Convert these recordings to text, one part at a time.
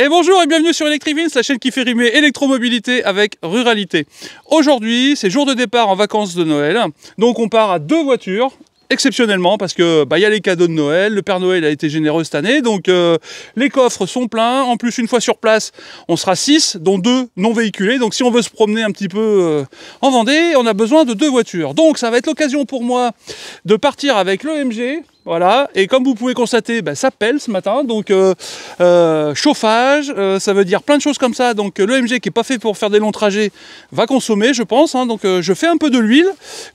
Et bonjour et bienvenue sur Electrivins, la chaîne qui fait rimer électromobilité avec ruralité. Aujourd'hui, c'est jour de départ en vacances de Noël. Donc on part à 2 voitures, exceptionnellement, parce que y a les cadeaux de Noël. Le Père Noël a été généreux cette année, donc les coffres sont pleins. En plus, une fois sur place, on sera 6, dont 2 non véhiculés. Donc si on veut se promener un petit peu en Vendée, on a besoin de 2 voitures. Donc ça va être l'occasion pour moi de partir avec l'EMG. Voilà, et comme vous pouvez constater, ça pèle ce matin, donc chauffage, ça veut dire plein de choses comme ça, donc l'EMG qui n'est pas fait pour faire des longs trajets va consommer, je pense, donc je fais un peu de l'huile,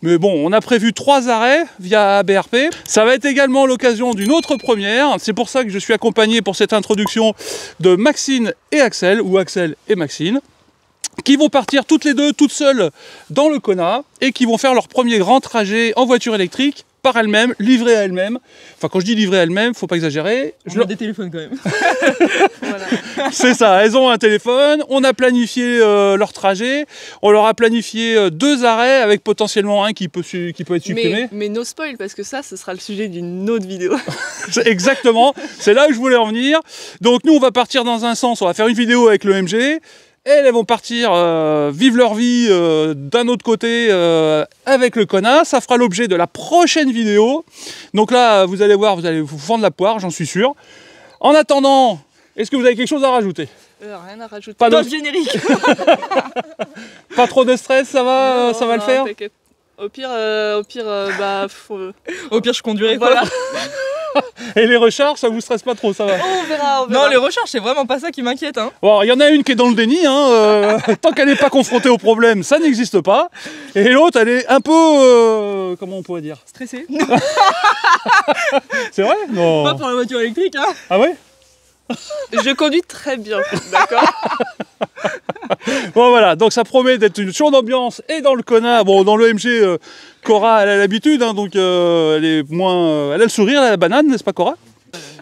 mais bon, on a prévu 3 arrêts via BRP. Ça va être également l'occasion d'une autre première, c'est pour ça que je suis accompagné pour cette introduction de Maxine et Axel, ou Axel et Maxine, qui vont partir toutes les deux, toutes seules, dans le Kona, et qui vont faire leur premier grand trajet en voiture électrique, par elles-mêmes, livrées à elles-mêmes. Enfin, quand je dis livrées à elles-mêmes, faut pas exagérer. On a des téléphones quand même. Voilà. C'est ça, elles ont un téléphone, on a planifié leur trajet, on leur a planifié 2 arrêts avec potentiellement un qui peut être supprimé. Mais no spoil, parce que ça, ce sera le sujet d'une autre vidéo. Exactement, c'est là où je voulais en venir. Donc nous, on va partir dans un sens, on va faire une vidéo avec l'EMG. Elles vont partir vivre leur vie d'un autre côté avec le Kona. Ça fera l'objet de la prochaine vidéo. Donc là, vous allez voir, vous allez vous fendre la poire, j'en suis sûr. En attendant, est-ce que vous avez quelque chose à rajouter? Rien à rajouter. Pas dans le générique. Pas trop de stress, ça va, ça va le faire? Au pire, je conduirai. Voilà. Et les recharges, ça vous stresse pas trop, ça va? On verra. Non, les recharges, c'est vraiment pas ça qui m'inquiète. Bon, il y en a une qui est dans le déni, tant qu'elle n'est pas confrontée au problème, ça n'existe pas. Et l'autre, elle est un peu, comment on pourrait dire? Stressée. C'est vrai? Non. Pas pour la voiture électrique, Ah ouais? Je conduis très bien, d'accord? Bon voilà, donc ça promet d'être une chaude ambiance et dans le Kona, bon dans l'EMG, Cora elle a l'habitude, donc elle est moins, elle a le sourire, elle a la banane, n'est-ce pas Cora?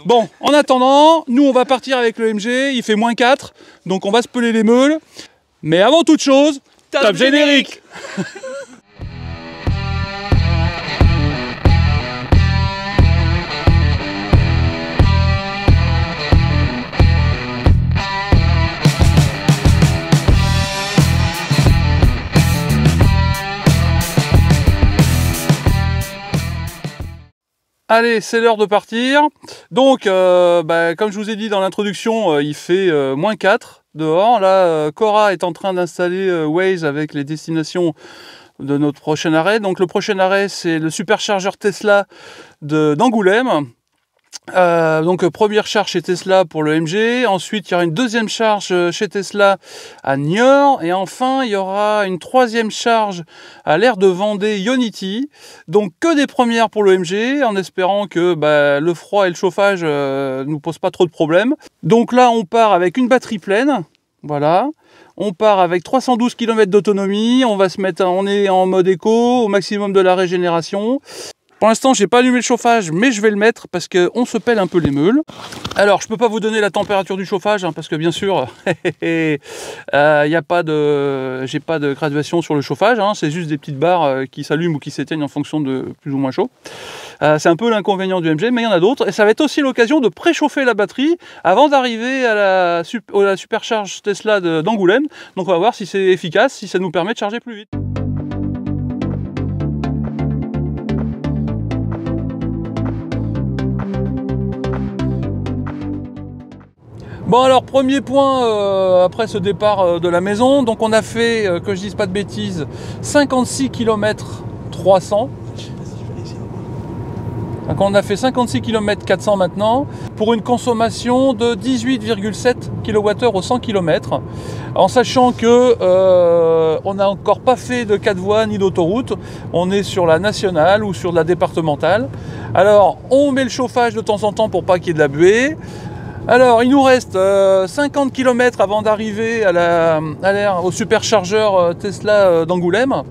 Bon, en attendant, nous on va partir avec l'EMG, il fait -4, donc on va se peler les meules, mais avant toute chose, top générique. Allez, c'est l'heure de partir. Donc, comme je vous ai dit dans l'introduction, il fait -4 dehors. Là, Cora est en train d'installer Waze avec les destinations de notre prochain arrêt. Donc, le prochain arrêt, c'est le superchargeur Tesla d'Angoulême. Donc première charge chez Tesla pour le MG, ensuite il y aura une deuxième charge chez Tesla à Niort, et enfin il y aura une 3e charge à l'aire de Vendée Ionity. Donc que des premières pour le MG, en espérant que le froid et le chauffage ne nous posent pas trop de problèmes. Donc là on part avec une batterie pleine, voilà. On part avec 312 km d'autonomie, on est en mode éco, au maximum de la régénération. Pour l'instant, j'ai pas allumé le chauffage, mais je vais le mettre parce qu'on se pèle un peu les meules. Alors, je peux pas vous donner la température du chauffage, parce que bien sûr, j'ai pas de graduation sur le chauffage, c'est juste des petites barres qui s'allument ou qui s'éteignent en fonction de plus ou moins chaud. C'est un peu l'inconvénient du MG, mais il y en a d'autres. Et ça va être aussi l'occasion de préchauffer la batterie avant d'arriver à la supercharge Tesla d'Angoulême. Donc on va voir si c'est efficace, si ça nous permet de charger plus vite. Bon alors premier point après ce départ de la maison, donc on a fait, que je dise pas de bêtises, 56 km 300. Donc on a fait 56 km 400 maintenant, pour une consommation de 18,7 kWh au 100 km, en sachant que on n'a encore pas fait de 4 voies ni d'autoroute, on est sur la nationale ou sur la départementale. Alors on met le chauffage de temps en temps pour pas qu'il y ait de la buée. Alors, il nous reste 50 km avant d'arriver au superchargeur Tesla d'Angoulême.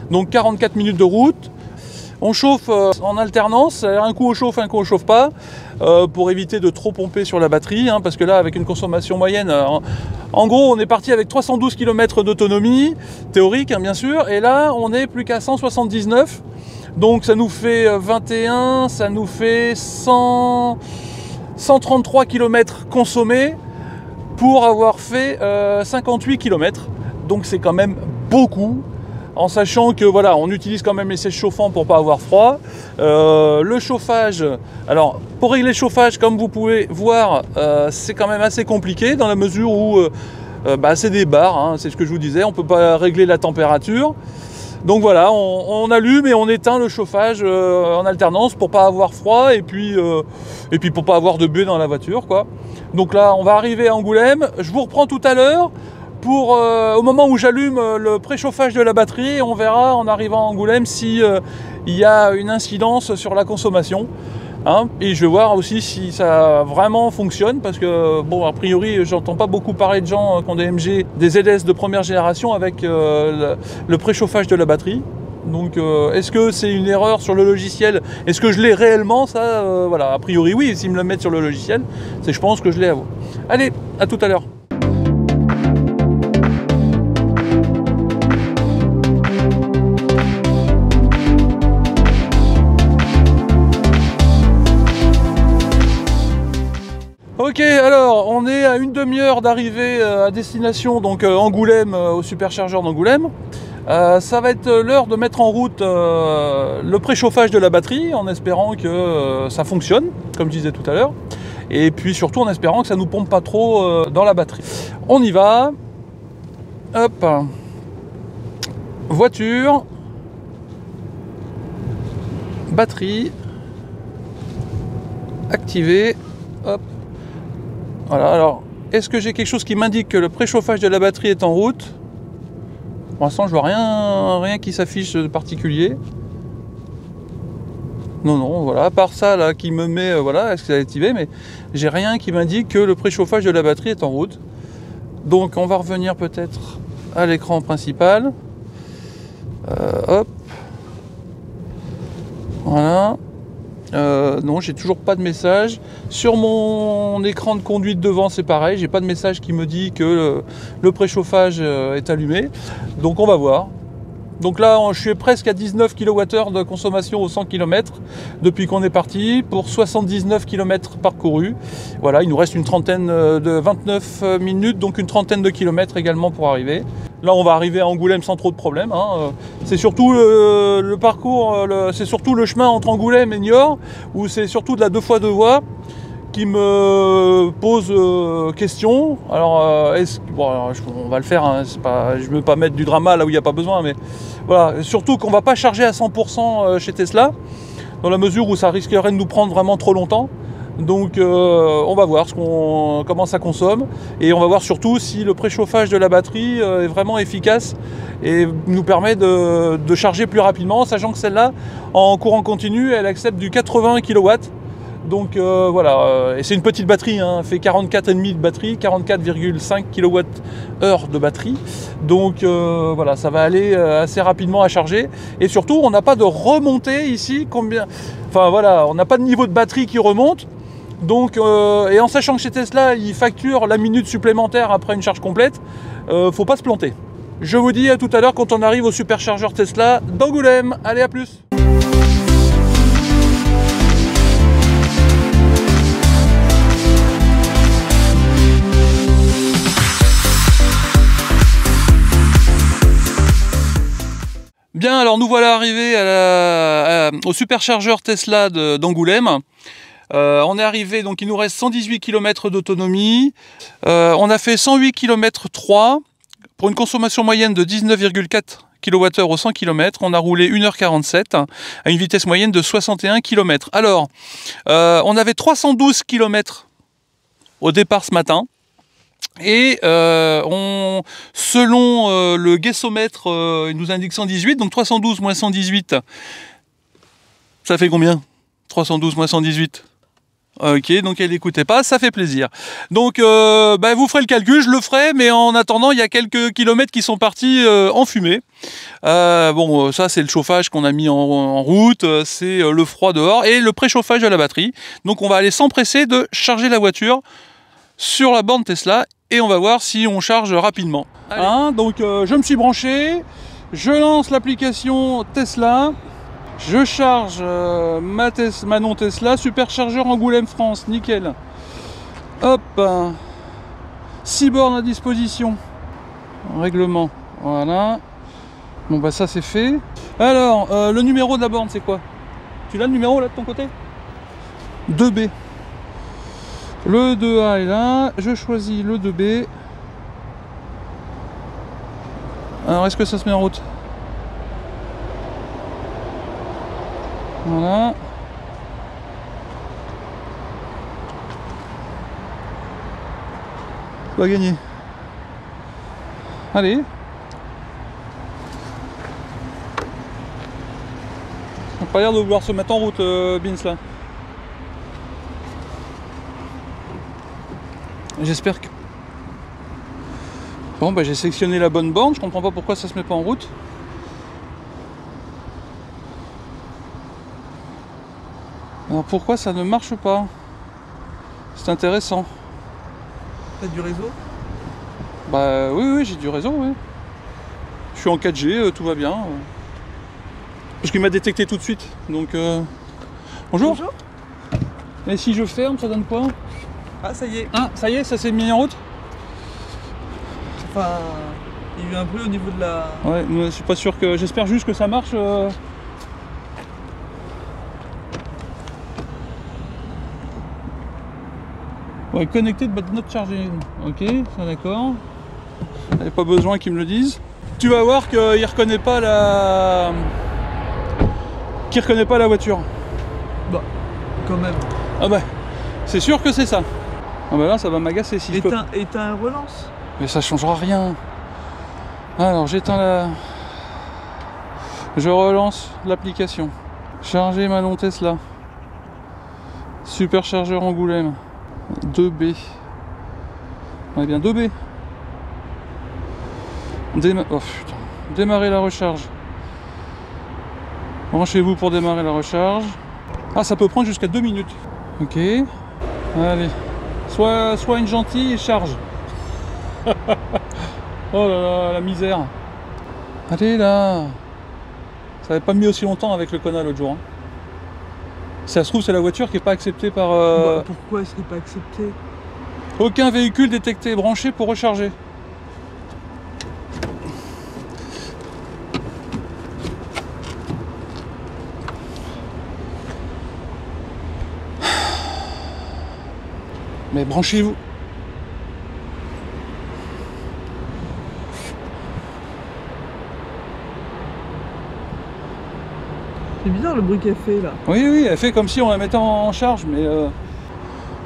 Donc 44 minutes de route. On chauffe en alternance, un coup on chauffe, un coup on chauffe pas, pour éviter de trop pomper sur la batterie, parce que là, avec une consommation moyenne, en gros, on est parti avec 312 km d'autonomie, théorique bien sûr, et là, on n'est plus qu'à 179. Donc ça nous fait 21, ça nous fait 133 km consommés. pour avoir fait 58 km. Donc c'est quand même beaucoup, en sachant que voilà, on utilise quand même les sièges chauffants pour pas avoir froid. Le chauffage, alors pour régler le chauffage, comme vous pouvez voir, c'est quand même assez compliqué dans la mesure où c'est des barres, hein, c'est ce que je vous disais, on peut pas régler la température. Donc voilà, on allume et on éteint le chauffage en alternance pour pas avoir froid et puis pour pas avoir de buée dans la voiture, quoi. Donc là, on va arriver à Angoulême. Je vous reprends tout à l'heure pour au moment où j'allume le préchauffage de la batterie. On verra en arrivant à Angoulême si il y a une incidence sur la consommation. Hein, et je vais voir aussi si ça vraiment fonctionne, parce que bon, a priori j'entends pas beaucoup parler de gens qui ont des MG, des ZS de première génération avec le préchauffage de la batterie. Donc est-ce que c'est une erreur sur le logiciel? Est-ce que je l'ai réellement? Ça voilà, a priori oui, s'ils me le mettent sur le logiciel, c'est je pense que je l'ai à vous. Allez, à tout à l'heure. Ok, alors on est à une demi-heure d'arrivée à destination, donc Angoulême, au superchargeur d'Angoulême. Ça va être l'heure de mettre en route le préchauffage de la batterie, en espérant que ça fonctionne, comme je disais tout à l'heure. Et puis surtout en espérant que ça ne nous pompe pas trop dans la batterie. On y va. Hop. Voiture. Batterie. Activée. Hop. Voilà, alors, est-ce que j'ai quelque chose qui m'indique que le préchauffage de la batterie est en route? Pour l'instant, je vois rien qui s'affiche de particulier. Non, voilà, à part ça, là, qui me met, voilà, est-ce que ça a activé, mais j'ai rien qui m'indique que le préchauffage de la batterie est en route. Donc, on va revenir peut-être à l'écran principal. Hop. Voilà. Non, j'ai toujours pas de message. Sur mon écran de conduite devant, c'est pareil, j'ai pas de message qui me dit que le préchauffage est allumé. Donc on va voir. Donc là, je suis presque à 19 kWh de consommation au 100 km depuis qu'on est parti, pour 79 km parcourus. Voilà, il nous reste une trentaine de 29 minutes, donc une trentaine de kilomètres également pour arriver. Là, on va arriver à Angoulême sans trop de problèmes. Hein. C'est surtout le parcours, c'est surtout le chemin entre Angoulême et Niort, où c'est surtout de la 2x2 voies qui me pose question. Alors, on va le faire, hein, je ne veux pas mettre du drama là où il n'y a pas besoin, mais voilà, surtout qu'on ne va pas charger à 100% chez Tesla, dans la mesure où ça risquerait de nous prendre vraiment trop longtemps. Donc on va voir comment ça consomme, et on va voir surtout si le préchauffage de la batterie est vraiment efficace et nous permet de charger plus rapidement, sachant que celle-là, en courant continu, elle accepte du 80 kW. Donc voilà, et c'est une petite batterie, hein, elle fait 44,5 de batterie, 44,5 kWh de batterie. Donc voilà, ça va aller assez rapidement à charger. Et surtout, on n'a pas de remontée ici, enfin voilà, on n'a pas de niveau de batterie qui remonte. Donc, et en sachant que chez Tesla, ils facturent la minute supplémentaire après une charge complète, faut pas se planter. Je vous dis à tout à l'heure quand on arrive au superchargeur Tesla d'Angoulême. Allez, à plus! Bien, alors nous voilà arrivés au superchargeur Tesla d'Angoulême. On est arrivé, donc il nous reste 118 km d'autonomie. On a fait 108 km 3 pour une consommation moyenne de 19,4 kWh au 100 km. On a roulé 1h47 à une vitesse moyenne de 61 km. Alors, on avait 312 km au départ ce matin. Et selon le guessomètre, il nous indique 118, donc 312 moins 118, ça fait combien? 312 moins 118. Ok, donc elle n'écoutait pas, ça fait plaisir. Donc vous ferez le calcul, je le ferai, mais en attendant, il y a quelques kilomètres qui sont partis en fumée. Bon, ça c'est le chauffage qu'on a mis en route, c'est le froid dehors et le préchauffage de la batterie. Donc on va aller s'empresser de charger la voiture sur la borne Tesla et on va voir si on charge rapidement. Hein, donc je me suis branché, je lance l'application Tesla, je charge ma non Tesla, superchargeur Angoulême France, nickel. Hop, 6 bornes à disposition. Règlement. Voilà. Bon bah ça c'est fait. Alors, le numéro de la borne c'est quoi? Tu l'as le numéro là de ton côté? 2B. Le 2A est là. Je choisis le 2B. Alors est-ce que ça se met en route? Voilà. On va gagner. Allez. On n'a pas l'air de vouloir se mettre en route, Bins là. J'espère que... Bon bah j'ai sélectionné la bonne borne, je comprends pas pourquoi ça se met pas en route. Alors pourquoi ça ne marche pas? C'est intéressant. T'as du réseau? Bah oui j'ai du réseau, oui. Je suis en 4G, tout va bien. Parce qu'il m'a détecté tout de suite, donc... Bonjour. Bonjour. Et si je ferme, ça donne quoi? Ah, ça y est. Ah, ça y est, ça s'est mis en route? Enfin, il y a eu un bruit au niveau de la... Ouais, mais je suis pas sûr que... J'espère juste que ça marche. Ouais, connecté but not chargé. Ok, ça d'accord. Il n'y a pas besoin qu'ils me le disent. Tu vas voir qu'il reconnaît pas la... Qu'il reconnaît pas la voiture. Bah, quand même. Ah bah, c'est sûr que c'est ça. Ah bah là, ça va m'agacer si je peux... Éteins relance. Mais ça changera rien. Alors j'éteins la... Je relance l'application. Charger Malon Tesla. Superchargeur Angoulême. 2B. On est bien 2B. Oh, putain. Démarrer la recharge. Branchez-vous pour démarrer la recharge. Ah, ça peut prendre jusqu'à 2 minutes. Ok. Allez. Sois une gentille et charge. Oh là là, la misère. Allez là. Ça n'avait pas mis aussi longtemps avec le Kona l'autre jour. Hein. Si ça se trouve, c'est la voiture qui n'est pas acceptée par... Bah, pourquoi elle serait pas acceptée? Aucun véhicule détecté, branché pour recharger. Mais branchez-vous. C'est bizarre le bruit qu'elle fait là. Oui, elle fait comme si on la mettait en charge, mais...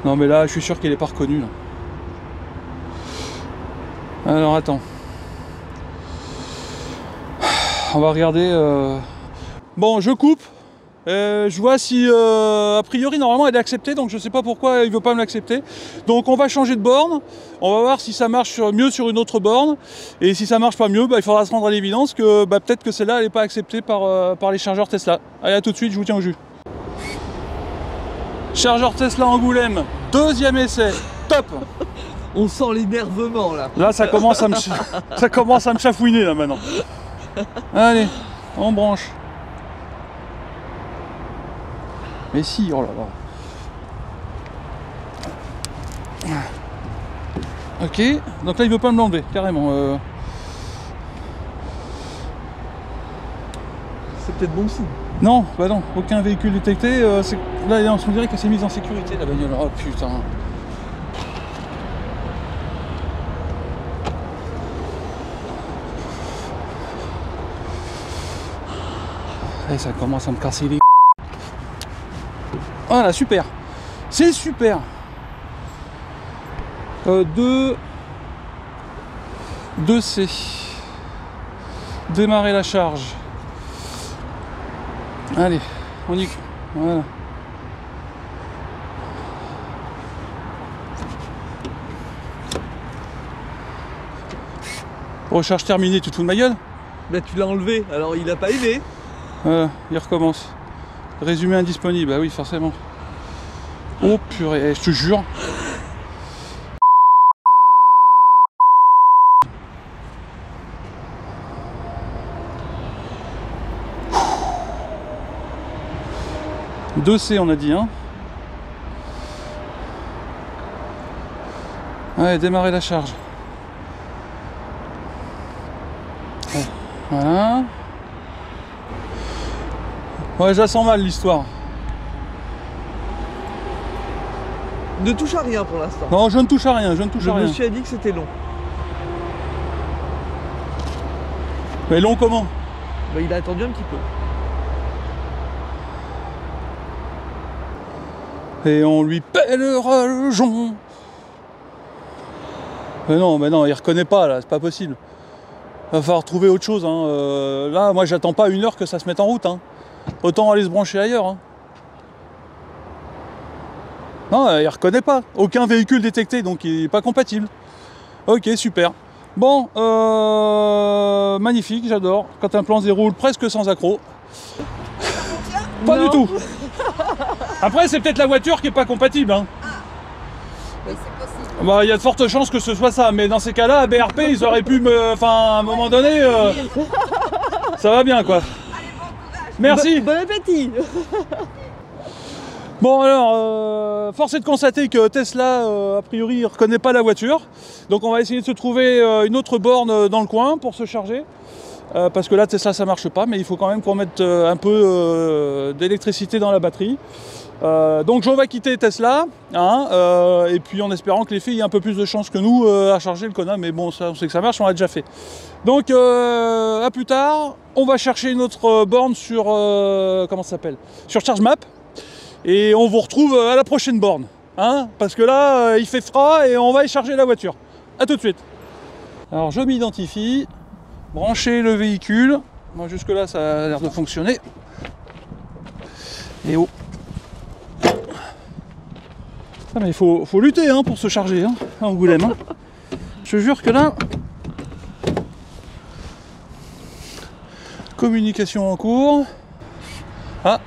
Non mais là, je suis sûr qu'elle n'est pas reconnue. Là. Alors attends. On va regarder... Bon, je coupe. Je vois si... a priori, normalement, elle est acceptée, donc je sais pas pourquoi il veut pas me l'accepter. Donc on va changer de borne. On va voir si ça marche mieux sur une autre borne. Et si ça marche pas mieux, bah, il faudra se rendre à l'évidence que bah, peut-être que celle-là, elle n'est pas acceptée par les chargeurs Tesla. Allez, à tout de suite, je vous tiens au jus. Chargeur Tesla Angoulême, deuxième essai, top. On sent l'énervement là. Là, ça commence à me chafouiner là maintenant. Allez, on branche. Mais si, oh là là. Ok, donc là il veut pas me l'enlever, carrément. C'est peut-être bon signe. Non, bah non, aucun véhicule détecté. Là, on dirait qu'elle s'est mise en sécurité la bagnole. Oh putain. Et ça commence à me casser les... Voilà, super. C'est super. 2C. Démarrer la charge. Allez, on y... Voilà. Recharge terminée, tu te fous de ma gueule? Là tu l'as enlevé, alors il a pas aimé. Voilà, il recommence. Résumé indisponible, bah oui, forcément. Oh purée, je te jure. Deux C on a dit, hein. Ouais, démarrer la charge. Voilà. Ouais, je la sens mal l'histoire. Ne touche à rien pour l'instant. Non, je ne touche à rien, je ne touche Je à me rien. suis dit que c'était long. Mais long comment? Bah, il a attendu un petit peu. Et on lui pèlera le jonc. Mais non, il reconnaît pas là, c'est pas possible. Va falloir trouver autre chose. Hein. Là, moi, j'attends pas 1 heure que ça se mette en route. Hein. Autant aller se brancher ailleurs. Hein. Non, il reconnaît pas. Aucun véhicule détecté, donc il est pas compatible. Ok, super. Bon, magnifique, j'adore. Quand un plan se déroule presque sans accroc. Pas Non. du tout. Après, c'est peut-être la voiture qui est pas compatible. Hein. Oui, c'est possible. Bah, il y a de fortes chances que ce soit ça, mais dans ces cas-là, à BRP, ils auraient pu me. Enfin, à un moment donné, ça va bien, quoi. Allez, bon courage. Merci. Bon appétit. Bon, alors, force est de constater que Tesla, a priori, il reconnaît pas la voiture. Donc, on va essayer de se trouver une autre borne dans le coin pour se charger. Parce que là, Tesla, ça marche pas, mais il faut quand même qu'on mette un peu d'électricité dans la batterie. Donc on va quitter Tesla, hein, et puis en espérant que les filles aient un peu plus de chance que nous à charger le Kona, mais bon, ça, on sait que ça marche, on l'a déjà fait. Donc à plus tard, on va chercher une autre borne sur, comment ça s'appelle, sur ChargeMap, et on vous retrouve à la prochaine borne, hein, parce que là, il fait froid et on va y charger la voiture. A tout de suite. Alors je m'identifie, brancher le véhicule, moi jusque là ça a l'air de fonctionner, et oh. Ah mais il faut lutter hein, pour se charger hein, à Angoulême. Hein. Je te jure que là, communication en cours. Ah.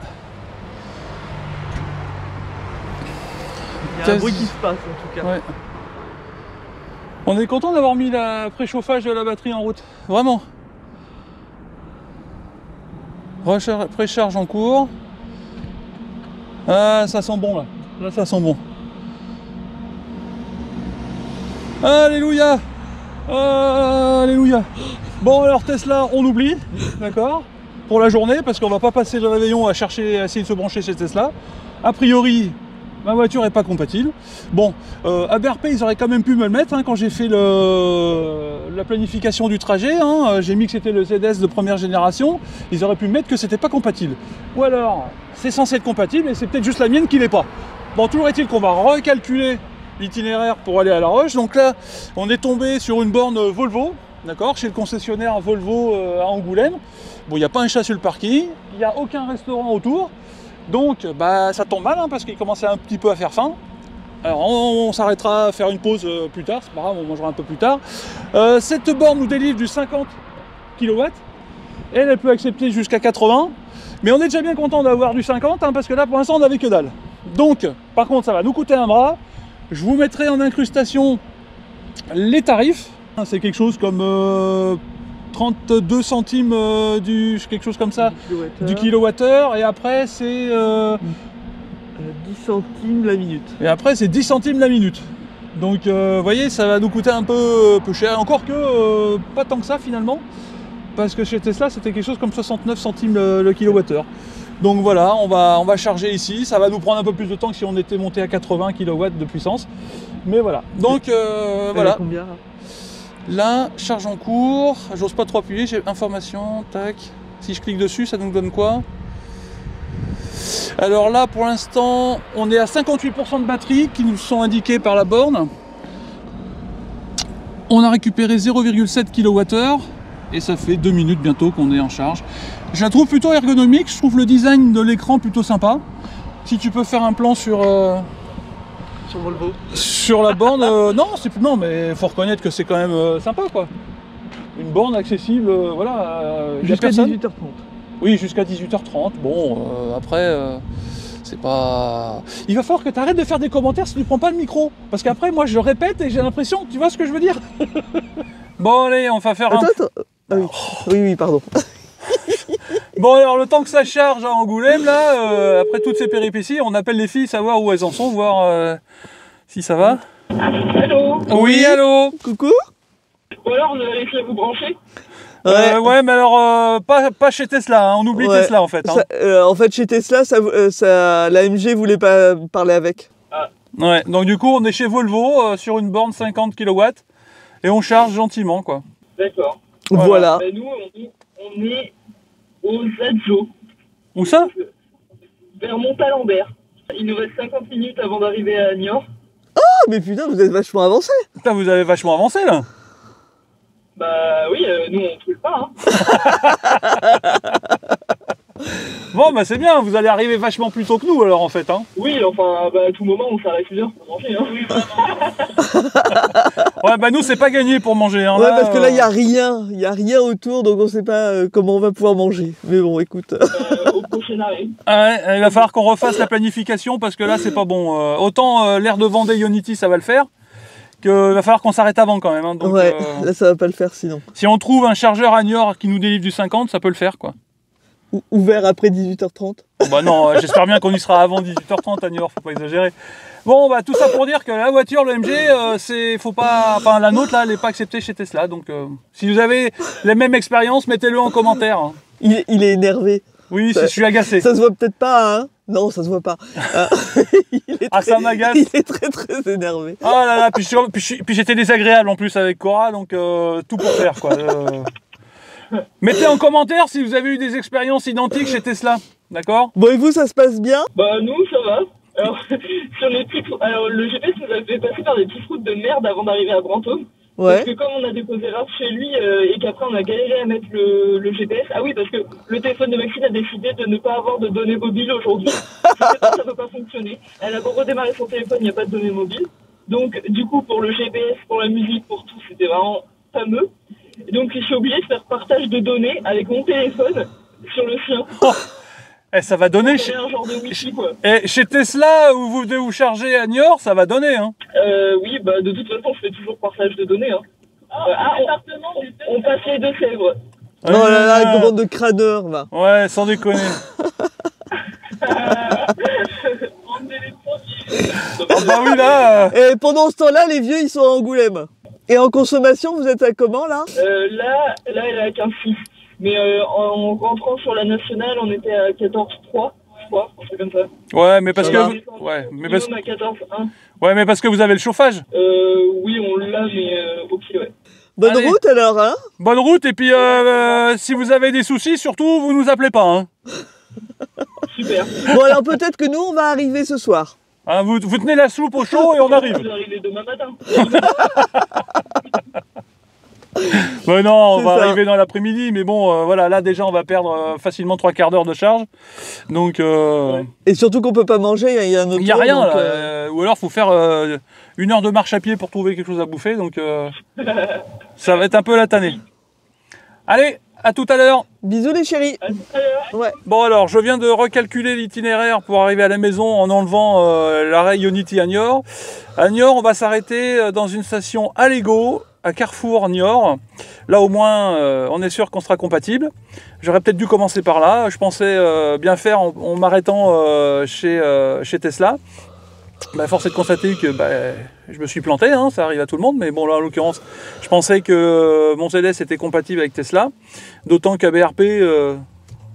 Il y a un bruit qui se passe en tout cas. Ouais. On est content d'avoir mis le préchauffage de la batterie en route. Vraiment. Précharge en cours. Ah, ça sent bon là. Là, ça sent bon. Alléluia. Alléluia. Bon, alors Tesla, on oublie. D'accord. Pour la journée, parce qu'on va pas passer le réveillon à chercher, à essayer de se brancher chez Tesla. A priori, ma voiture est pas compatible. Bon, à BRP, ils auraient quand même pu me le mettre hein, quand j'ai fait la planification du trajet. Hein, j'ai mis que c'était le ZS de première génération. Ils auraient pu mettre que c'était pas compatible. Ou alors, c'est censé être compatible et c'est peut-être juste la mienne qui l'est pas. Bon, toujours est-il qu'on va recalculer l'itinéraire pour aller à La Roche. Donc là, on est tombé sur une borne Volvo, d'accord, chez le concessionnaire Volvo à Angoulême. Bon, il n'y a pas un chat sur le parking, il n'y a aucun restaurant autour. Donc, bah, ça tombe mal hein, parce qu'il commençait un petit peu à faire faim. Alors, on s'arrêtera à faire une pause plus tard, c'est pas grave, on mangera un peu plus tard. Cette borne nous délivre du 50 kW. Elle peut accepter jusqu'à 80. Mais on est déjà bien content d'avoir du 50 hein, parce que là, pour l'instant, on n'avait que dalle. Donc, par contre, ça va nous coûter un bras. Je vous mettrai en incrustation les tarifs. C'est quelque chose comme 32 centimes quelque chose comme ça, du kilowattheure. Et après, c'est 10 centimes la minute. Et après, c'est 10 centimes la minute. Donc, vous voyez, ça va nous coûter un peu cher. Encore que, pas tant que ça finalement. Parce que chez Tesla, c'était quelque chose comme 69 centimes le kilowattheure. Donc voilà, on va charger ici. Ça va nous prendre un peu plus de temps que si on était monté à 80 kW de puissance. Mais voilà. Donc, voilà. Combien Là, charge en cours. J'ose pas trop appuyer. J'ai information. Tac. Si je clique dessus, ça nous donne quoi? Alors là, pour l'instant, on est à 58% de batterie qui nous sont indiqués par la borne. On a récupéré 0,7 kWh et ça fait 2 minutes bientôt qu'on est en charge. Je la trouve plutôt ergonomique, je trouve le design de l'écran plutôt sympa. Si tu peux faire un plan sur Volvo. sur la borne, non, mais faut reconnaître que c'est quand même sympa quoi. Une borne accessible, voilà. Jusqu'à 18h30. Oui, jusqu'à 18h30. Bon, après, c'est pas. Il va falloir que tu arrêtes de faire des commentaires si tu prends pas le micro. Parce qu'après, moi, je répète et j'ai l'impression, tu vois ce que je veux dire? Bon, allez, on va faire Attends. Ah oui. Oui, pardon. Bon, alors, le temps que ça charge à Angoulême, là, après toutes ces péripéties, on appelle les filles, savoir où elles en sont, voir si ça va. Allô? Oui, allô. Coucou. Ou alors vous avez réussi à vous brancher? Ouais, mais alors pas chez Tesla, hein. On oublie Ouais. Tesla en fait. Hein. En fait, chez Tesla, l'AMG voulait pas parler avec. Ouais, donc du coup on est chez Volvo sur une borne 50 kW et on charge gentiment quoi. D'accord. Voilà. Bah, nous, on est aux Adjo, Où ça? vers Montalembert. Il nous reste 50 minutes avant d'arriver à Niort. Ah, mais putain, vous êtes vachement avancé. Putain, vous avez vachement avancé là. Bah oui, nous on trouve pas. Hein. Bon bah c'est bien, vous allez arriver vachement plus tôt que nous alors en fait. Hein. Oui, enfin, à tout moment on s'arrête une heure pour manger. Hein. Ouais, bah nous c'est pas gagné pour manger. Hein. Ouais, parce que là, il y a rien autour, donc on sait pas comment on va pouvoir manger. Mais bon, écoute. Au prochain arrêt. Ouais, il va falloir qu'on refasse la planification parce que là c'est pas bon. Autant l'air de Vendée Ionity ça va le faire, qu'il va falloir qu'on s'arrête avant quand même. Hein. Donc, Ouais, là, ça va pas le faire sinon. si on trouve un chargeur à Niort qui nous délivre du 50, ça peut le faire quoi. Ouvert après 18h30. Bon, bah non, j'espère bien qu'on y sera avant 18h30 à Niort, faut pas exagérer. Bon, bah tout ça pour dire que la voiture, le MG, faut pas, enfin la nôtre là, elle n'est pas acceptée chez Tesla. Donc, si vous avez les mêmes expériences, mettez-le en commentaire. Hein. Il est énervé. Oui, Ça- je suis agacé. Ça se voit peut-être pas, hein? Non, ça se voit pas. Ça m'agace. Il est très très énervé. Oh là là, puis j'étais désagréable en plus avec Cora, donc tout pour faire quoi. Mettez en commentaire si vous avez eu des expériences identiques chez Tesla, d'accord? Bon, et vous, ça se passe bien? Bah nous ça va. Alors, sur les petites... Alors le GPS nous avait fait passer par des petites routes de merde avant d'arriver à Brantôme. Parce Ouais. que comme on a déposé Raph chez lui et qu'après on a galéré à mettre le GPS, ah oui parce que le téléphone de Maxine a décidé de ne pas avoir de données mobiles aujourd'hui. Je sais pas, ça ne peut pas fonctionner. Elle a beau redémarrer son téléphone, il n'y a pas de données mobiles. Donc du coup pour le GPS, pour la musique, pour tout, c'était vraiment fameux. Et donc je suis obligé de faire partage de données avec mon téléphone sur le sien. Eh, ça va donner C'est un genre de wifi quoi. chez Tesla où vous devez vous charger à Niort, ça va donner. Hein. Oui, bah de toute façon, je fais toujours partage de données. Hein. On passe les Deux-Sèvres. Oh là là, commande de crâneur, va. Ouais, sans déconner. Ah bah oui, là. Et pendant ce temps-là, les vieux, ils sont à Angoulême. Et en consommation, vous êtes à comment, là? Là, elle est à 15,6. Mais en rentrant sur la nationale, on était à 14,3, je crois, un truc comme ça. Ouais, mais parce Ça que. va. À 14,1. Ouais, mais parce que vous avez le chauffage. Oui, on l'a, mais au pied, ouais. Bonne Allez. route, alors, hein? Bonne route, et puis si vous avez des soucis, surtout, vous nous appelez pas. Hein. Super. Bon, alors peut-être que nous, on va arriver ce soir. Hein, vous tenez la soupe au chaud et on arrive. Vous arrivez demain matin. Ouais, non, on C'est va ça. arriver dans l'après-midi, mais bon, voilà, là déjà, on va perdre facilement 3 quarts d'heure de charge. Donc, Et surtout qu'on peut pas manger, il y a un autre il n'y a tour, rien, donc, là. Ou alors, faut faire 1 heure de marche à pied pour trouver quelque chose à bouffer. Donc, ça va être un peu la tannée. Allez, à tout à l'heure. Bisous, les chéris. À tout à l'heure. Ouais. Bon, alors, je viens de recalculer l'itinéraire pour arriver à la maison en enlevant l'arrêt Ionity à Niort. À Niort, on va s'arrêter dans une station Allego, à Carrefour Niort. Là, au moins, on est sûr qu'on sera compatible. J'aurais peut-être dû commencer par là. Je pensais bien faire en m'arrêtant chez Tesla. Bah, force est de constater que je me suis planté, hein, ça arrive à tout le monde, mais bon là en l'occurrence je pensais que mon ZS était compatible avec Tesla, d'autant qu'ABRP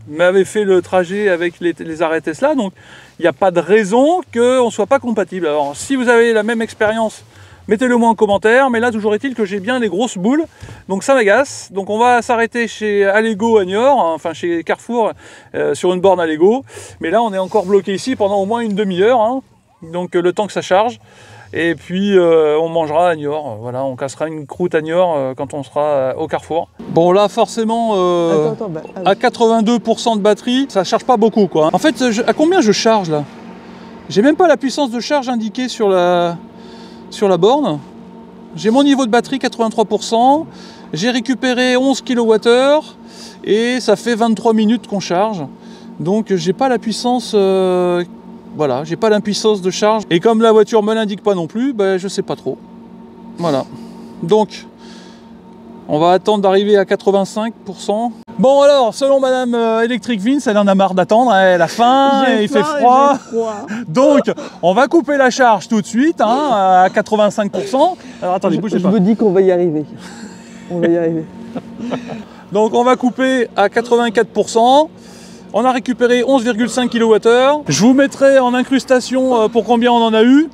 m'avait fait le trajet avec les arrêts Tesla, donc il n'y a pas de raison qu'on ne soit pas compatible. Alors si vous avez la même expérience, mettez-le moi en commentaire, mais là toujours est-il que j'ai bien les grosses boules, donc ça m'agace. Donc on va s'arrêter chez Allego à Niort, hein, enfin chez Carrefour, sur une borne Allego, mais là on est encore bloqué ici pendant au moins une demi-heure, hein. Donc le temps que ça charge, et puis on mangera à Niort, voilà, on cassera une croûte à Niort quand on sera au Carrefour. Bon là forcément Attends, à 82% de batterie, ça charge pas beaucoup quoi. En fait, à combien je charge là? J'ai même pas la puissance de charge indiquée sur la borne. J'ai mon niveau de batterie 83%, j'ai récupéré 11 kWh et ça fait 23 minutes qu'on charge. Donc j'ai pas la puissance voilà, j'ai pas l'impuissance de charge. Et comme la voiture me l'indique pas non plus, je sais pas trop. Voilà. Donc, on va attendre d'arriver à 85%. Bon alors, selon Madame Electric Vince, elle en a marre d'attendre, elle a faim, et il fait froid. Donc, on va couper la charge tout de suite, hein, à 85%. Alors attendez, bougez pas. Je me dis qu'on va y arriver. On va y arriver. Donc on va couper à 84%. On a récupéré 11,5 kWh. Je vous mettrai en incrustation pour combien on en a eu.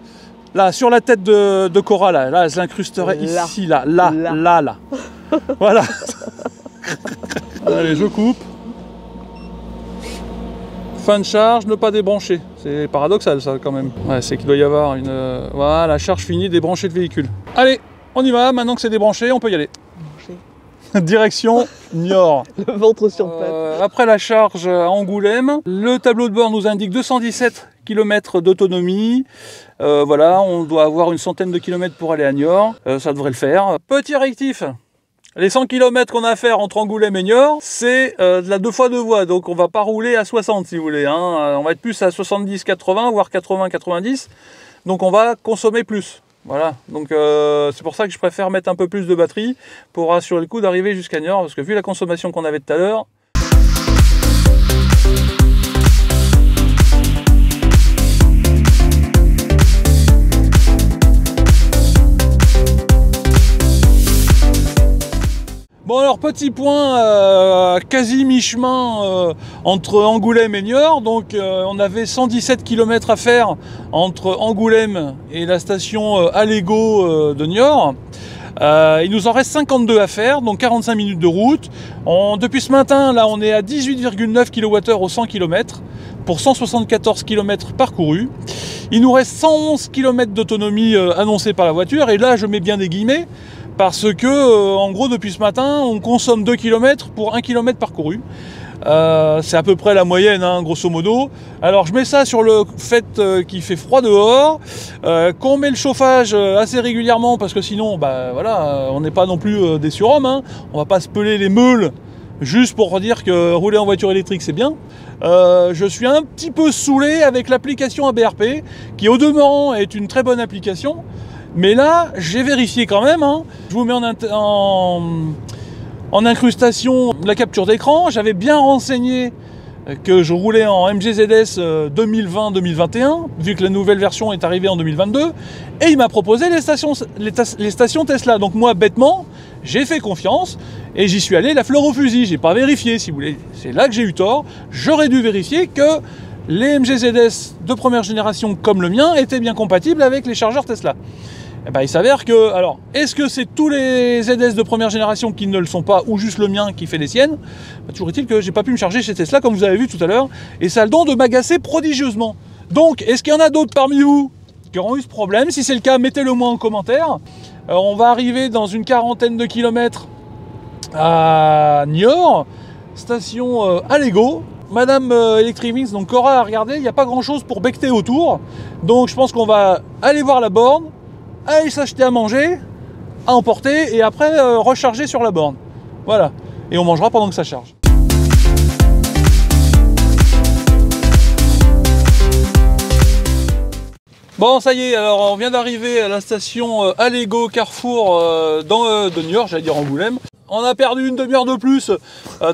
Là, sur la tête de Cora, là je l'incrusterai ici, là. Voilà. Allez, je coupe. Fin de charge, ne pas débrancher. C'est paradoxal ça quand même. Ouais, c'est qu'il doit y avoir une... voilà, charge finie, débrancher le véhicule. Allez, on y va, maintenant que c'est débranché, on peut y aller. Direction Niort. Le ventre sur pattes. Après la charge à Angoulême, le tableau de bord nous indique 217 km d'autonomie. Voilà, on doit avoir une centaine de kilomètres pour aller à Niort. Ça devrait le faire. Petit réactif. Les 100 km qu'on a à faire entre Angoulême et Niort, c'est de la 2x2 voies. Donc on va pas rouler à 60 si vous voulez. Hein. On va être plus à 70-80, voire 80-90. Donc on va consommer plus. Voilà, donc c'est pour ça que je préfère mettre un peu plus de batterie pour assurer le coup d'arriver jusqu'à Niort, parce que vu la consommation qu'on avait tout à l'heure. Bon alors petit point quasi mi-chemin entre Angoulême et Niort, donc on avait 117 km à faire entre Angoulême et la station Allego de Niort. Il nous en reste 52 à faire, donc 45 minutes de route. Depuis ce matin, là on est à 18,9 kWh au 100 km pour 174 km parcourus. Il nous reste 111 km d'autonomie annoncée par la voiture, et là je mets bien des guillemets, parce que, en gros, depuis ce matin, on consomme 2 km pour 1 km parcouru. C'est à peu près la moyenne, hein, grosso modo. Alors, je mets ça sur le fait qu'il fait froid dehors, qu'on met le chauffage assez régulièrement, parce que sinon, bah, voilà, on n'est pas non plus des surhommes. Hein. On va pas se peler les meules juste pour dire que rouler en voiture électrique, c'est bien. Je suis un petit peu saoulé avec l'application ABRP, qui, au demeurant, est une très bonne application. Mais là, j'ai vérifié quand même, hein. Je vous mets en incrustation la capture d'écran. J'avais bien renseigné que je roulais en MGZS 2020-2021, vu que la nouvelle version est arrivée en 2022, et il m'a proposé les stations Tesla. Donc moi, bêtement, j'ai fait confiance, et j'y suis allé la fleur au fusil. J'ai pas vérifié, si vous voulez. C'est là que j'ai eu tort. J'aurais dû vérifier que les MGZS de première génération, comme le mien, étaient bien compatibles avec les chargeurs Tesla. Eh ben, il s'avère que, alors, est-ce que c'est tous les ZS de première génération qui ne le sont pas, ou juste le mien qui fait les siennes? Toujours est-il que j'ai pas pu me charger chez Tesla, comme vous avez vu tout à l'heure, et ça a le don de m'agacer prodigieusement. Donc, est-ce qu'il y en a d'autres parmi vous qui auront eu ce problème? Si c'est le cas, mettez-le moi en commentaire. On va arriver dans une quarantaine de kilomètres à Niort, station Allego. Madame Electric Vince, donc Cora a regardé, il n'y a pas grand-chose pour becter autour, donc je pense qu'on va aller voir la borne, aller s'acheter à manger, à emporter, et après recharger sur la borne. Voilà. Et on mangera pendant que ça charge. Bon, ça y est, alors on vient d'arriver à la station Allego Carrefour de Niort, j'allais dire Angoulême. On a perdu une demi-heure de plus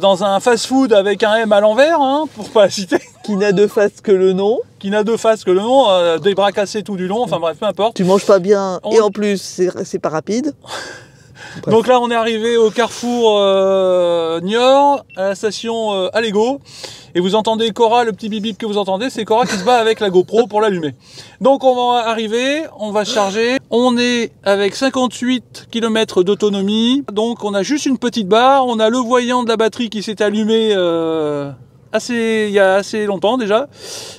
dans un fast-food avec un M à l'envers, hein, pour pas la citer. Qui n'a de face que le nom. Qui n'a de face que le nom, des bras cassés tout du long, enfin bref, peu importe. Tu manges pas bien, et en plus, c'est pas rapide. Bref. Donc là, on est arrivé au Carrefour Niort, à la station Allego. Et vous entendez Cora, le petit bip-bip que vous entendez, c'est Cora qui se bat avec la GoPro pour l'allumer. Donc on va arriver, on va charger. On est avec 58 km d'autonomie. Donc on a juste une petite barre. On a le voyant de la batterie qui s'est allumé il y a assez longtemps déjà.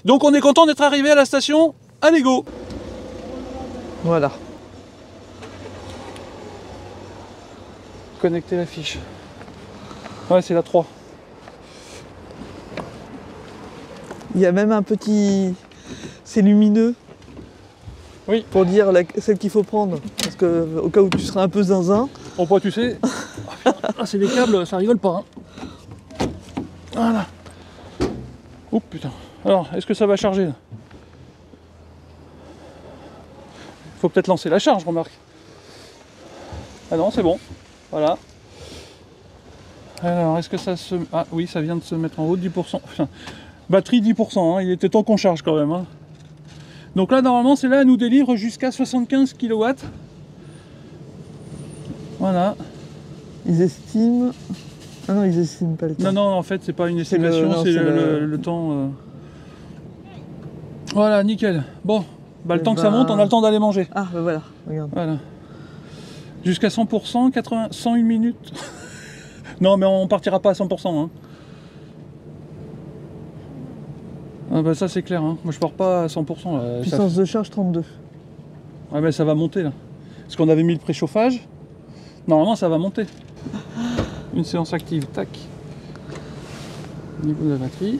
Donc on est content d'être arrivé à la station Allego. Voilà. Connecter la fiche. Ouais, c'est la 3. Il y a même un petit... C'est lumineux. Oui. Pour dire celle qu'il faut prendre. Parce que au cas où tu seras un peu zinzin. Bon, quoi, tu sais. Ah, c'est des câbles, ça rigole pas. Hein. Voilà. Oh putain. Alors, est-ce que ça va charger là? Faut peut-être lancer la charge, remarque. Ah non, c'est bon. Voilà. Alors, est-ce que ça se... Ah oui, ça vient de se mettre en route, 10%. Enfin, batterie 10%, hein. Il était temps qu'on charge quand même. Hein. Donc là, normalement, c'est là, elle nous délivre jusqu'à 75 kW. Voilà. Ils estiment... Ah non, ils estiment pas le temps. Non, non, en fait, c'est pas une estimation, c'est le temps... Voilà, nickel. Bon, bah, le temps que ça monte, on a le temps d'aller manger. Ah, bah voilà, regarde. Voilà. Jusqu'à 100%, 101 minutes. Non, mais on partira pas à 100%. Hein. Ah bah ça c'est clair, hein. Moi je pars pas à 100%. Là. Puissance de charge 32. Ouais, mais ça va monter là. Parce qu'on avait mis le préchauffage. Normalement ça va monter. Une séance active, tac. Niveau de la batterie.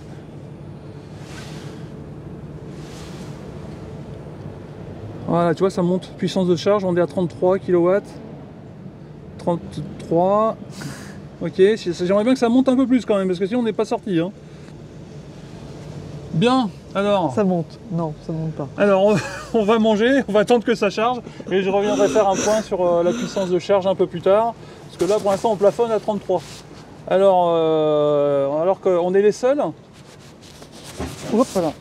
Voilà, tu vois, ça monte. Puissance de charge, on est à 33 kW. 33. Ok, j'aimerais bien que ça monte un peu plus quand même, parce que sinon on n'est pas sorti. Hein. Bien, alors. Ça monte. Non, ça monte pas. Alors, on va manger, on va attendre que ça charge, et je reviendrai faire un point sur la puissance de charge un peu plus tard, parce que là, pour l'instant, on plafonne à 33. Alors qu'on est les seuls. Hop, voilà.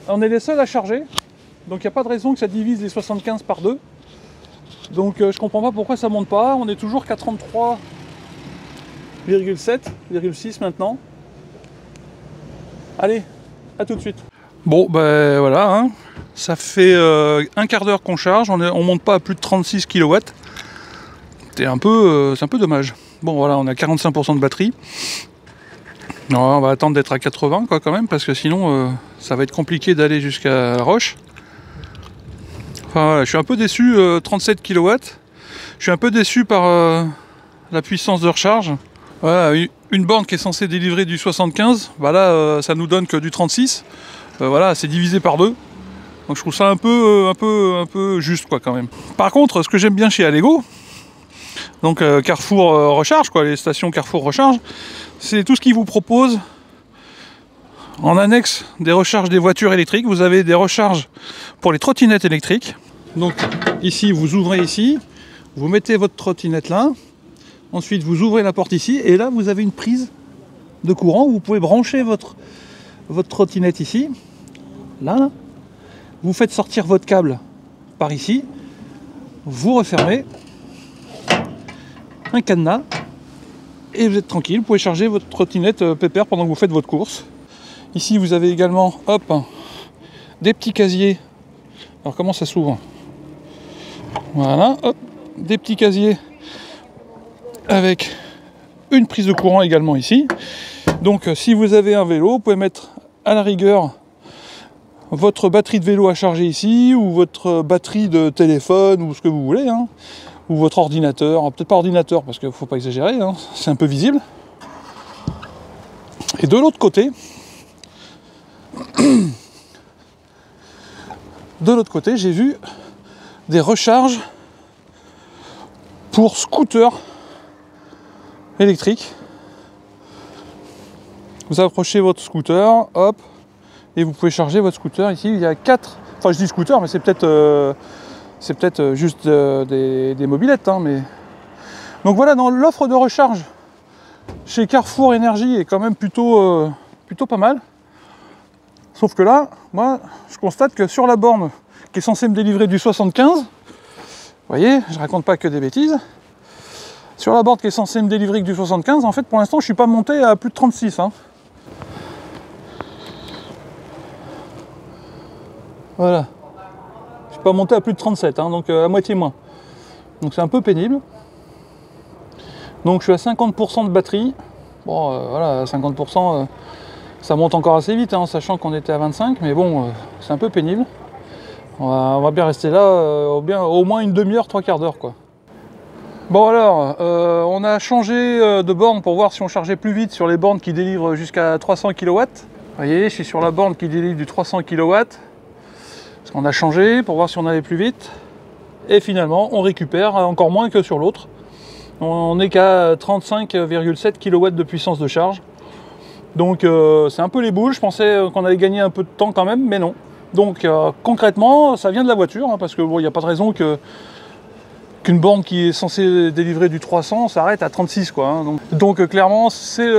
On est les seuls à charger, donc il n'y a pas de raison que ça divise les 75 par 2. Donc je comprends pas pourquoi ça monte pas. On est toujours qu'à 33,6 maintenant. Allez, à tout de suite. Bon, ben voilà, hein. Ça fait un quart d'heure qu'on charge. On monte pas à plus de 36 kW. C'est un peu dommage. Bon, voilà, on a 45% de batterie. Alors, on va attendre d'être à 80 quoi, quand même, parce que sinon ça va être compliqué d'aller jusqu'à la Roche. Enfin, voilà, je suis un peu déçu, 37 kW. Je suis un peu déçu par la puissance de recharge. Voilà, une borne qui est censée délivrer du 75, voilà, ça nous donne que du 36. Voilà, c'est divisé par 2. Donc je trouve ça un peu juste quoi quand même. Par contre, ce que j'aime bien chez Allego, donc Carrefour Recharge, quoi, les stations Carrefour Recharge, c'est tout ce qu'ils vous proposent. En annexe des recharges des voitures électriques, vous avez des recharges pour les trottinettes électriques. Donc ici, vous ouvrez ici, vous mettez votre trottinette là, ensuite vous ouvrez la porte ici, et là vous avez une prise de courant, vous pouvez brancher votre trottinette ici, là, vous faites sortir votre câble par ici, vous refermez, un cadenas, et vous êtes tranquille, vous pouvez charger votre trottinette pépère pendant que vous faites votre course. Ici vous avez également, hop, des petits casiers. Alors comment ça s'ouvre? Voilà, hop, des petits casiers avec une prise de courant également ici. Donc si vous avez un vélo, vous pouvez mettre à la rigueur votre batterie de vélo à charger ici, ou votre batterie de téléphone, ou ce que vous voulez, hein, ou votre ordinateur, peut-être pas ordinateur parce qu'il ne faut pas exagérer, hein, c'est un peu visible. Et de l'autre côté, j'ai vu des recharges pour scooters électriques. Vous approchez votre scooter, hop, et vous pouvez charger votre scooter. Ici, il y a 4. Enfin, je dis scooter, mais c'est peut-être juste des mobylettes. Hein, mais... Donc voilà, dans l'offre de recharge chez Carrefour Énergie est quand même plutôt pas mal. Sauf que là, moi, je constate que sur la borne qui est censée me délivrer du 75, vous voyez, je raconte pas que des bêtises, sur la borne qui est censée me délivrer que du 75, en fait, pour l'instant, je suis pas monté à plus de 36. Hein. Voilà. Je suis pas monté à plus de 37, hein, donc à moitié moins. Donc c'est un peu pénible. Donc je suis à 50% de batterie. Bon, voilà, 50%... ça monte encore assez vite, hein, sachant qu'on était à 25, mais bon, c'est un peu pénible. On va bien rester là au moins une demi-heure, 3/4 d'heure, quoi. Bon alors, on a changé de borne pour voir si on chargeait plus vite sur les bornes qui délivrent jusqu'à 300 kW. Vous voyez, je suis sur la borne qui délivre du 300 kW. Parce qu'on a changé pour voir si on allait plus vite. Et finalement, on récupère encore moins que sur l'autre. On n'est qu'à 35,7 kW de puissance de charge. Donc c'est un peu les boules, je pensais qu'on allait gagner un peu de temps quand même, mais non. Donc concrètement, ça vient de la voiture, hein, parce que bon, il n'y a pas de raison que qu'une borne qui est censée délivrer du 300 s'arrête à 36 quoi. Hein. Donc clairement c'est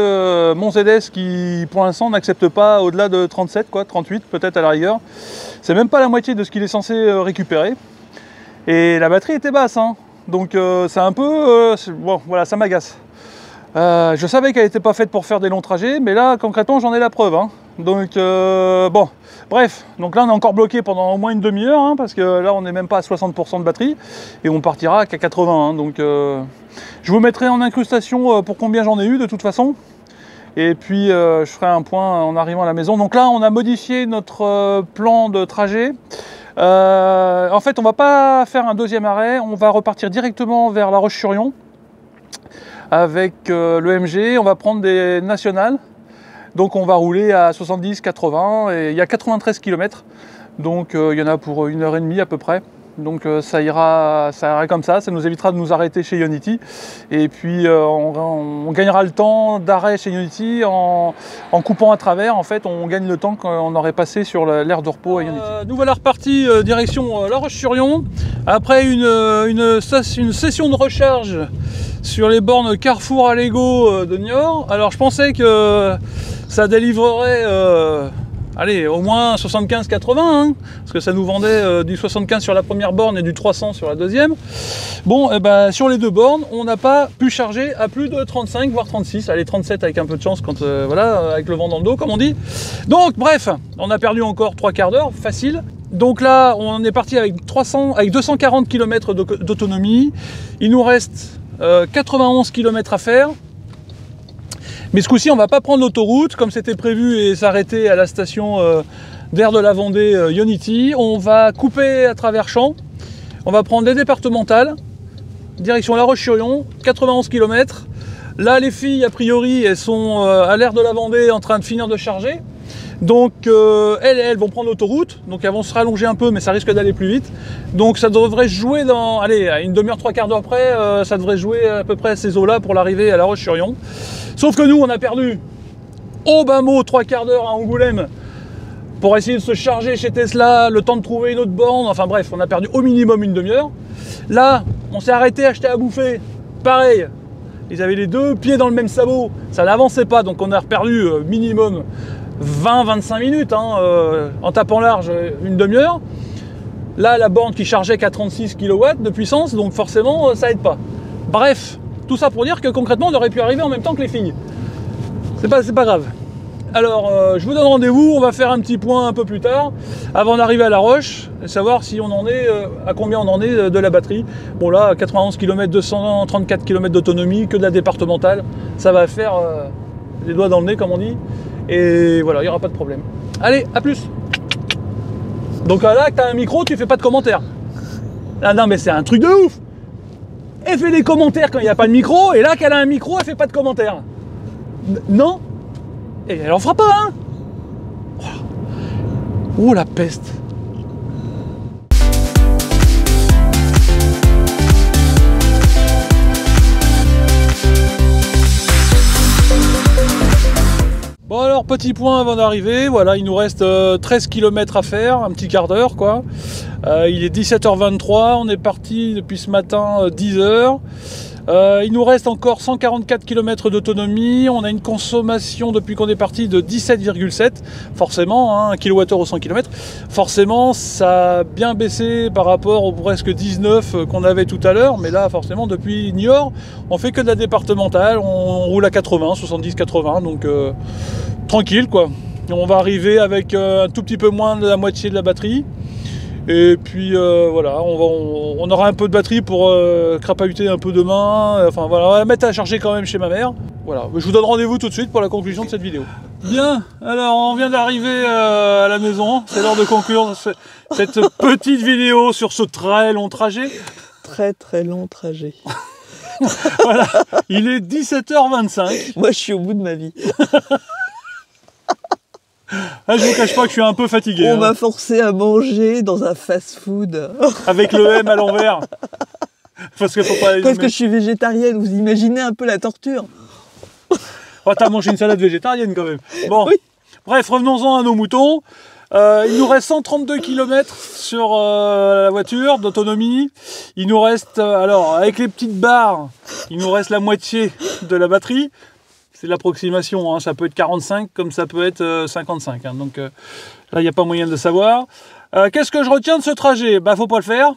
mon ZS qui pour l'instant n'accepte pas au-delà de 37 quoi, 38 peut-être à la rigueur. C'est même pas la moitié de ce qu'il est censé récupérer. Et la batterie était basse, hein. Donc c'est un peu... bon voilà, ça m'agace. Je savais qu'elle n'était pas faite pour faire des longs trajets, mais là concrètement j'en ai la preuve. Hein. Donc bon, bref, donc là on est encore bloqué pendant au moins une demi-heure, hein, parce que là on n'est même pas à 60% de batterie, et on partira qu'à 80. Hein, donc je vous mettrai en incrustation pour combien j'en ai eu de toute façon. Et puis je ferai un point en arrivant à la maison. Donc là on a modifié notre plan de trajet. En fait on va pas faire un deuxième arrêt, on va repartir directement vers La Roche-sur-Yon avec l'EMG, on va prendre des nationales. Donc on va rouler à 70-80 et il y a 93 km. Donc il y en a pour 1h30 à peu près. Donc ça ira comme ça nous évitera de nous arrêter chez Ionity. Et puis on gagnera le temps d'arrêt chez Ionity en coupant à travers. En fait on gagne le temps qu'on aurait passé sur l'aire de repos à Ionity. Nous voilà repartis direction La Roche-sur-Yon. Après une session de recharge sur les bornes Carrefour Allego de Niort. Alors je pensais que ça délivrerait allez, au moins 75-80, hein, parce que ça nous vendait du 75 sur la première borne et du 300 sur la deuxième. Bon, et ben, sur les deux bornes, on n'a pas pu charger à plus de 35, voire 36, allez 37 avec un peu de chance, quand voilà, avec le vent dans le dos, comme on dit. Donc bref, on a perdu encore 3 quarts d'heure, facile. Donc là, on est parti avec 240 km d'autonomie. Il nous reste 91 km à faire. Mais ce coup-ci, on ne va pas prendre l'autoroute comme c'était prévu et s'arrêter à la station d'air de la Vendée Ionity. On va couper à travers champs. On va prendre les départementales, direction La Roche-sur-Yon, 91 km. Là, les filles, a priori, elles sont à l'air de la Vendée en train de finir de charger. Donc elles vont prendre l'autoroute, donc elles vont se rallonger un peu, mais ça risque d'aller plus vite. Donc ça devrait jouer dans, allez, à une demi-heure, 3 quarts d'heure après, ça devrait jouer à peu près à ces eaux-là pour l'arrivée à La Roche-sur-Yon. Sauf que nous, on a perdu au bas mot 3 quarts d'heure à Angoulême pour essayer de se charger chez Tesla, le temps de trouver une autre borne. Enfin bref, on a perdu au minimum une demi-heure. Là, on s'est arrêté acheter à bouffer. Pareil, ils avaient les deux pieds dans le même sabot. Ça n'avançait pas, donc on a perdu minimum 20-25 minutes hein, en tapant large une demi-heure. Là, la borne qui chargeait qu'à 36 kW de puissance, donc forcément, ça aide pas. Bref. Tout ça pour dire que concrètement on aurait pu arriver en même temps que les filles. C'est pas grave. Alors je vous donne rendez-vous, on va faire un petit point un peu plus tard, avant d'arriver à La Roche, et savoir si on en est, à combien on en est de la batterie. Bon là, 91 km, 234 km d'autonomie, que de la départementale, ça va faire les doigts dans le nez comme on dit. Et voilà, il n'y aura pas de problème. Allez, à plus. Donc là, que tu as un micro, tu fais pas de commentaires. Ah non mais c'est un truc de ouf. Elle fait des commentaires quand il n'y a pas de micro, et là qu'elle a un micro, elle fait pas de commentaires. Non. Et elle en fera pas, hein. Oh la peste. Bon alors, petit point avant d'arriver, voilà, il nous reste 13 km à faire, un petit quart d'heure quoi. Il est 17h23, on est parti depuis ce matin 10h. Il nous reste encore 144 km d'autonomie, on a une consommation depuis qu'on est parti de 17,7, forcément, hein, 1 kWh au 100 km. Forcément, ça a bien baissé par rapport aux presque 19 qu'on avait tout à l'heure, mais là, forcément, depuis Niort, on fait que de la départementale, on roule à 80, 70-80, donc tranquille, quoi. On va arriver avec un tout petit peu moins de la moitié de la batterie. Et puis voilà, on aura un peu de batterie pour crapahuter un peu demain. Enfin voilà, on va la mettre à charger quand même chez ma mère. Voilà, je vous donne rendez-vous tout de suite pour la conclusion de cette vidéo. Bien, alors on vient d'arriver à la maison. C'est l'heure de conclure cette petite vidéo sur ce très long trajet. Très long trajet. Voilà, il est 17h25. Moi je suis au bout de ma vie. Ah, je vous cache pas que je suis un peu fatigué. On m'a forcé à manger dans un fast-food. Avec le M à l'envers. Parce que je suis végétarienne, vous imaginez un peu la torture. Oh, t'as mangé une salade végétarienne quand même. Bon, oui. Bref, revenons-en à nos moutons. Il nous reste 132 km sur la voiture d'autonomie. Il nous reste, alors avec les petites barres, il nous reste la moitié de la batterie. C'est l'approximation, hein. Ça peut être 45 comme ça peut être 55. Hein. Donc là, il n'y a pas moyen de le savoir. Qu'est-ce que je retiens de ce trajet? Bah, faut pas le faire.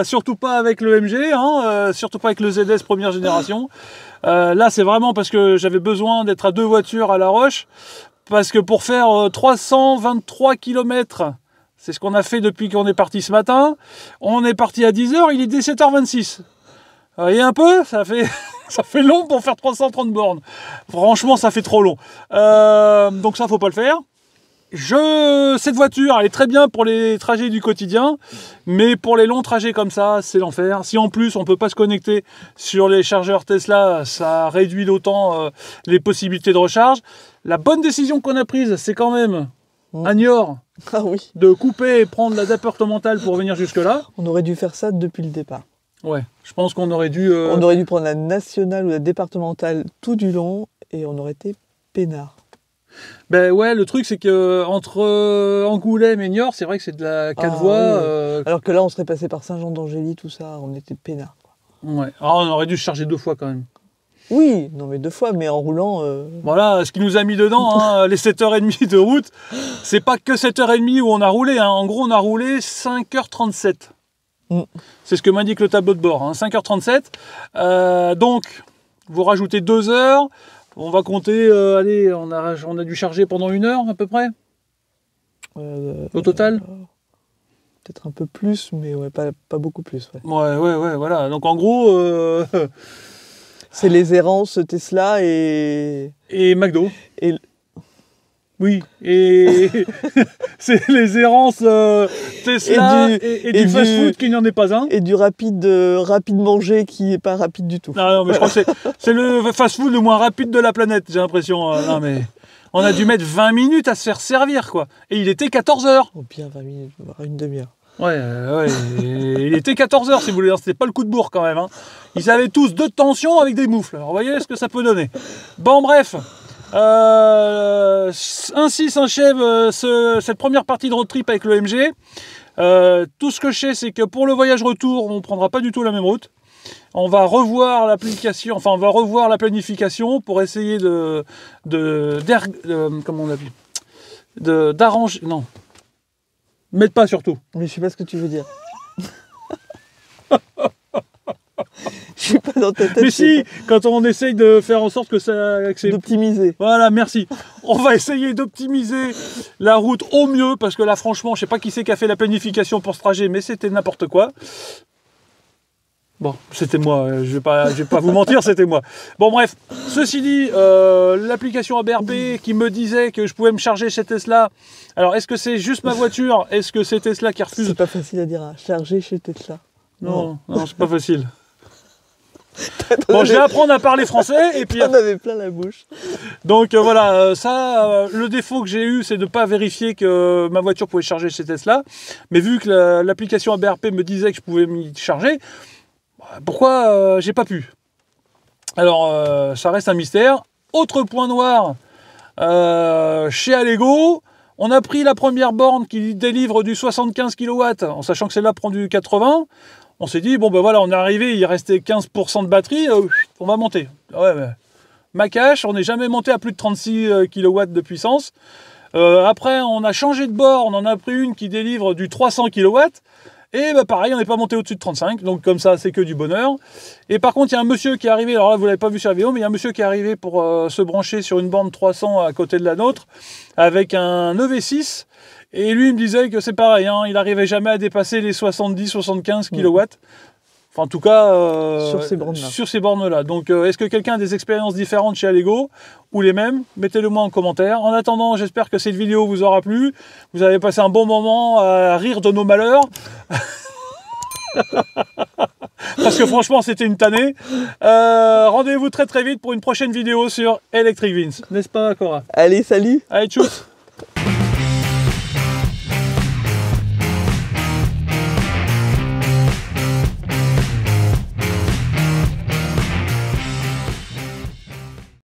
Surtout pas avec le MG, hein. Surtout pas avec le ZS première génération. Là, c'est vraiment parce que j'avais besoin d'être à 2 voitures à La Roche. Parce que pour faire 323 km, c'est ce qu'on a fait depuis qu'on est parti ce matin. On est parti à 10h, il est 17h26. Vous voyez un peu, ça fait long pour faire 330 bornes. Franchement, ça fait trop long. Donc ça, faut pas le faire. Cette voiture, elle est très bien pour les trajets du quotidien, mais pour les longs trajets comme ça, c'est l'enfer. Si en plus on peut pas se connecter sur les chargeurs Tesla, ça réduit d'autant les possibilités de recharge. La bonne décision qu'on a prise, c'est quand même à Niort Ah oui. de couper et prendre la départementale pour venir jusque là. On aurait dû faire ça depuis le départ. Ouais, je pense qu'on aurait dû. On aurait dû prendre la nationale ou la départementale tout du long et on aurait été peinard. Ben ouais, le truc c'est que entre Angoulême et Niort, c'est vrai que c'est de la 4 voies. Oui. Alors que là, on serait passé par Saint-Jean-d'Angély, tout ça, on était peinard. Ouais. Alors, on aurait dû se charger 2 fois quand même. Oui, non mais 2 fois, mais en roulant... Voilà, ce qui nous a mis dedans, hein, les 7h30 de route, c'est pas que 7h30 où on a roulé. Hein. En gros, on a roulé 5h37. C'est ce que m'indique le tableau de bord, hein, 5h37. Donc, vous rajoutez 2 heures. On va compter, allez, on a dû charger pendant 1 heure à peu près au total. Peut-être un peu plus, mais ouais, pas beaucoup plus. Ouais. Ouais, voilà. Donc en gros... c'est les errances Tesla et McDo. Et... Oui, et c'est les errances Tesla et du fast-food qui n'en est pas un. Et du rapide manger qui n'est pas rapide du tout. Non, mais je crois que c'est le fast-food le moins rapide de la planète, j'ai l'impression. Non, mais on a dû mettre 20 minutes à se faire servir, quoi. Et il était 14h. Oh, bien 20 minutes, voire une demi-heure. Ouais, il était 14h, si vous voulez. C'était pas le coup de bourre, quand même. Hein. Ils avaient tous 2 tensions avec des moufles. Alors, vous voyez ce que ça peut donner. Bon, bref. Ainsi s'achève cette première partie de road trip avec le MG. Tout ce que je sais, c'est que pour le voyage retour, on ne prendra pas du tout la même route. On va revoir l'application, enfin on va revoir la planification pour essayer comment on a dit, d'arranger, non, mettre pas surtout. Mais je sais pas ce que tu veux dire. Je suis pas dans ta tête. Mais si, quand on essaye de faire en sorte que ça... D'optimiser. Voilà, merci. On va essayer d'optimiser la route au mieux, parce que là, franchement, je sais pas qui c'est qui a fait la planification pour ce trajet, mais c'était n'importe quoi. Bon, c'était moi, je vais pas vous mentir, c'était moi. Bon, bref, ceci dit, l'application ABRP qui me disait que je pouvais me charger chez Tesla. Alors, est-ce que c'est juste ma voiture? Est-ce que c'est Tesla qui refuse? C'est pas facile à dire, hein. Charger chez Tesla. Non, c'est pas facile. Bon, je vais apprendre à parler français et puis... On avait plein la bouche. Donc voilà, le défaut que j'ai eu, c'est de ne pas vérifier que ma voiture pouvait charger chez Tesla. Mais vu que l'application ABRP me disait que je pouvais m'y charger, pourquoi j'ai pas pu? Alors, ça reste un mystère. Autre point noir, chez Allego, on a pris la première borne qui délivre du 75 kW, en sachant que celle-là prend du 80. On s'est dit, bon ben voilà, on est arrivé, il restait 15% de batterie, on va monter. Ouais, ma cache, on n'est jamais monté à plus de 36 kW de puissance. Après, on a changé de borne, on en a pris une qui délivre du 300 kW. Et bah pareil, on n'est pas monté au-dessus de 35, donc comme ça, c'est que du bonheur. Et par contre, il y a un monsieur qui est arrivé, alors là, vous ne l'avez pas vu sur la vidéo, mais il y a un monsieur qui est arrivé pour se brancher sur une borne 300 à côté de la nôtre, avec un EV6. Et lui, il me disait que c'est pareil, hein, il n'arrivait jamais à dépasser les 70-75 kW. Enfin, en tout cas, sur ces bornes-là. Donc, est-ce que quelqu'un a des expériences différentes chez Allego ou les mêmes? Mettez-le moi en commentaire. En attendant, j'espère que cette vidéo vous aura plu. Vous avez passé un bon moment à rire de nos malheurs. Parce que franchement, c'était une tannée. Rendez-vous très très vite pour une prochaine vidéo sur Electric Vince. N'est-ce pas, Cora? Allez, salut! Allez, tchuss!